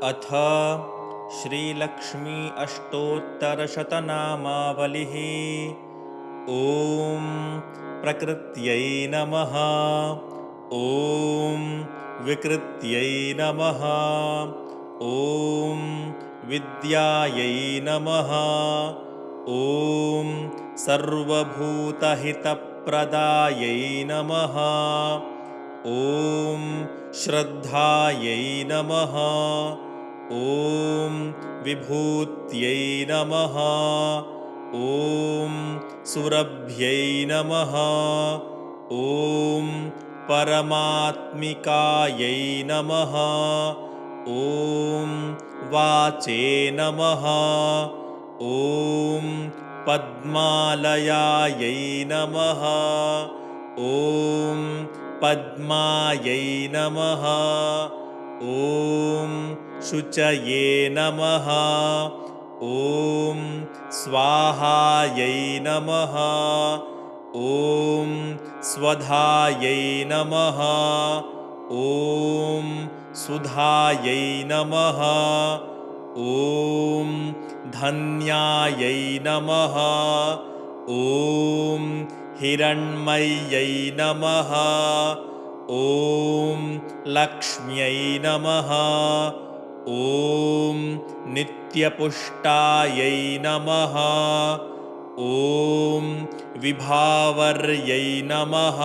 अथ श्रीलक्ष्मी अष्टोत्तरशतनामावलिः। ॐ प्रकृत्यै नमः। ॐ विकृत्यै नमः। ॐ विद्यायै नमः। ॐ सर्वभूतहितप्रदायै नमः। ॐ श्रद्धायै नमः। ॐ विभूत्यै नमः। ॐ सुरभ्यै नमः। ॐ परमात्मिकायै नमः। ॐ वाचे नमः। ॐ पद्मालयायै नमः। ॐ पद्मायै नमः। ॐ शुचये नमः। ॐ स्वाहायै नमः। ॐ स्वधायै नमः। ॐ सुधायै नमः। ॐ धन्यायै नमः। ॐ हिरण्मय्यै नमः। ॐ लक्ष्म्यै नमः। ॐ नित्यपुष्टायै नमः। ॐ विभावर्यै नमः।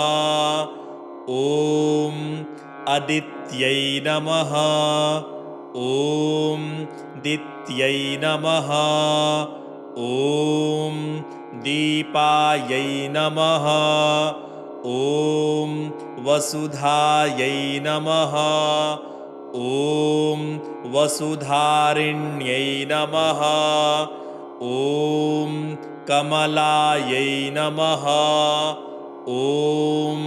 ॐ अदित्यै नमः। ॐ दित्यै नमः। ॐ दीपायै नमः। ॐ वसुधायै नमः। ॐ वसुधारिण्यै नमः। ॐ कमलायै नमः। ॐ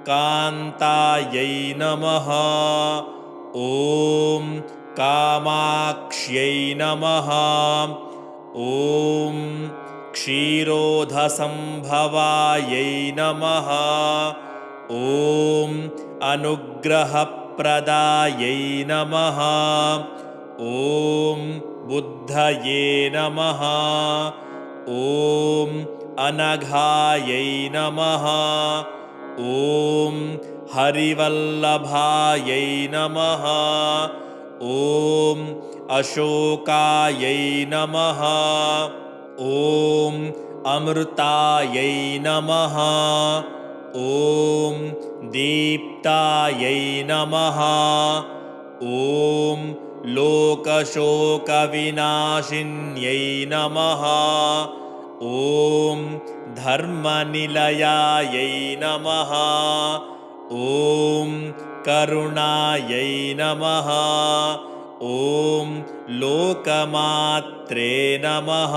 कान्तायै नमः। ॐ कामाक्ष्यै नमः। ॐ क्षीरोधसम्भवायै नमः। ॐ अनुग्रहप्रदायै नमः। ॐ बुद्धये नमः। ॐ अनघायै नमः। ॐ हरिवल्लभायै नमः। ॐ अशोकायै नमः। ॐ अमृतायै नमः। ॐ दीप्तायै नमः। ॐ लोकशोकविनाशिन्यै नमः। ॐ धर्मनिलयायै नमः। ॐ करुणायै नमः। ॐ लोकमात्रे नमः।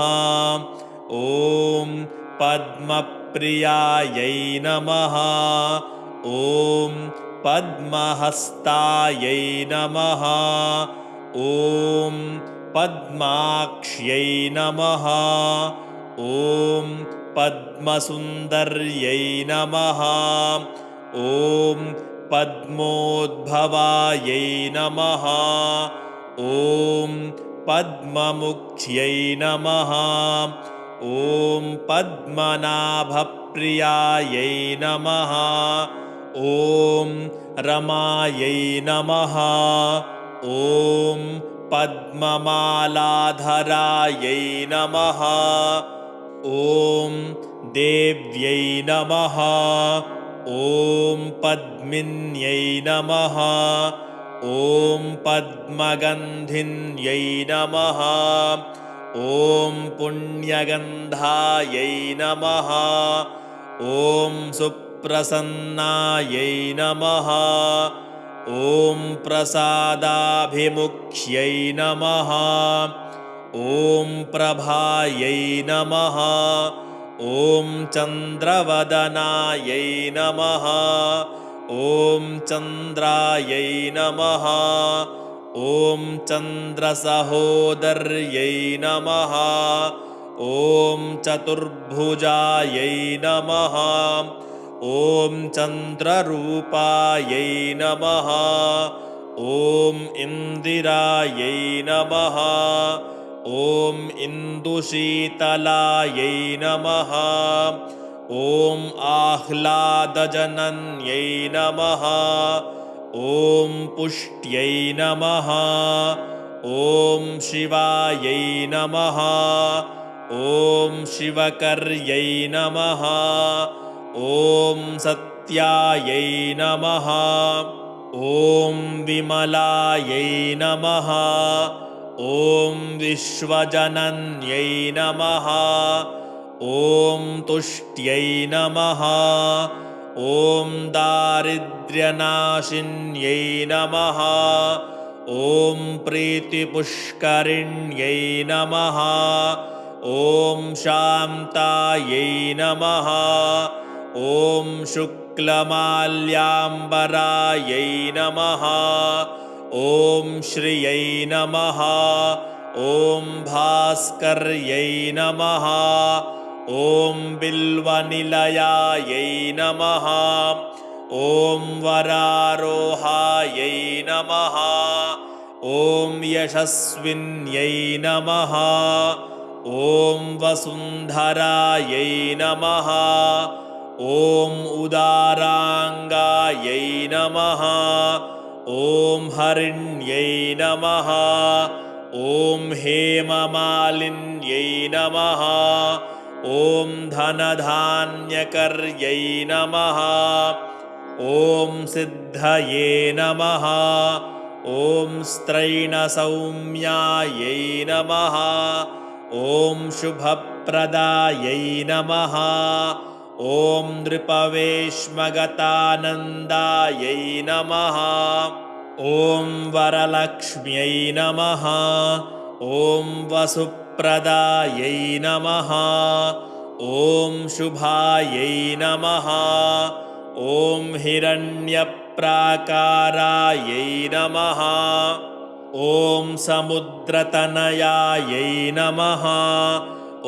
ॐ पद्मप्रियायै नमः। ॐ पद्महस्तायै नमः। ॐ पद्माक्ष्यै नमः। ॐ पद्मसुन्दर्यै नमः। ॐ पद्मोद्भवायै नमः। ॐ पद्ममुख्यै नमः। ॐ पद्मनाभप्रियायै नमः। ॐ रमायै नमः। ॐ पद्ममालाधरायै नमः। ॐ देव्यै नमः। ॐ पद्मिन्यै नमः। ॐ पद्मगन्धिन्यै नमः। ॐ पुण्यगन्धायै नमः। ॐ सुप्रसन्नायै नमः। ॐ प्रसादाभिमुख्यै नमः। ॐ प्रभायै नमः। ॐ चन्द्रवदनायै नमः। ॐ चन्द्रायै नमः। ॐ चन्द्रसहोदर्यै नमः। ॐ चतुर्भुजायै नमः। ॐ चन्द्ररूपायै नमः। ॐ इन्दिरायै नमः। ॐ इन्दुशीतलायै नमः। ॐ आह्लादजनन्यै नमः। ॐ पुष्ट्यै नमः। ॐ शिवायै नमः। ॐ शिवकर्यै नमः। ॐ सत्यायै नमः। ॐ विमलायै नमः। ॐ विश्वजनन्यै नमः। ॐ तुष्ट्यै नमः। ॐ दारिद्र्यनाशिन्यै नमः। ॐ प्रीतिपुष्करिण्यै नमः। ॐ शान्तायै नमः। ॐ शुक्लमाल्याम्बरायै नमः। ॐ श्रियै नमः। ॐ भास्कर्यै नमः। ॐ बिल्वनिलयायै नमः। ॐ वरारोहायै नमः। ॐ यशस्विन्यै नमः। ॐ वसुन्धरायै नमः। ॐ उदाराङ्गायै नमः। ॐ हरिण्यै नमः। ॐ हेममालिन्यै नमः। ॐ धनधान्यकर्यै नमः। ॐ सिद्धये नमः। ॐ स्त्रैणसौम्यायै नमः। ॐ शुभप्रदायै नमः। ॐ नृपवेश्मगतानन्दायै नमः। ॐ वरलक्ष्म्यै नमः। ॐ वसुप्रदायै नमः। ॐ शुभायै नमः। ॐ हिरण्यप्राकारायै नमः। ॐ समुद्रतनयायै नमः।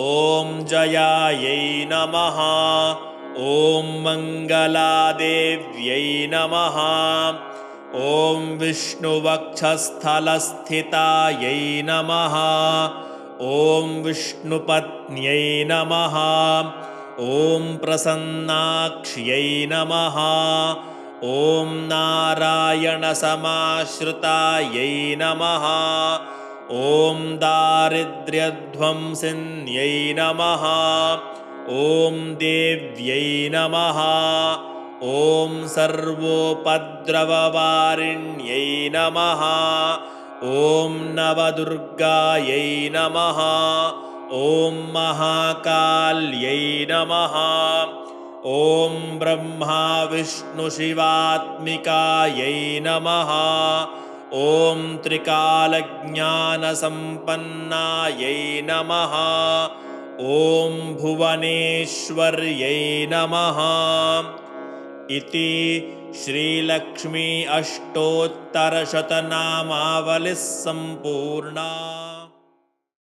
ॐ जयायै नमः। ॐ मङ्गलादेव्यै नमः। ॐ विष्णुवक्षस्थलस्थितायै नमः। ॐ विष्णुपत्न्यै नमः। ॐ प्रसन्नाक्ष्यै नमः। ॐ नारायणसमाश्रितायै नमः। ॐ दारिद्र्यध्वंसिन्यै नमः। ॐ देव्यै नमः। ॐ सर्वोपद्रववारिण्यै नमः। ॐ नवदुर्गायै नमः। ॐ महाकाल्यै नमः। ॐ ब्रह्मा विष्णुशिवात्मिकायै नमः। ॐ त्रिकालज्ञानसम्पन्नायै नमः। ॐ भुवनेश्वर्यै नमः। इति श्रीलक्ष्मी अष्टोत्तरशतनामावलिः सम्पूर्णा।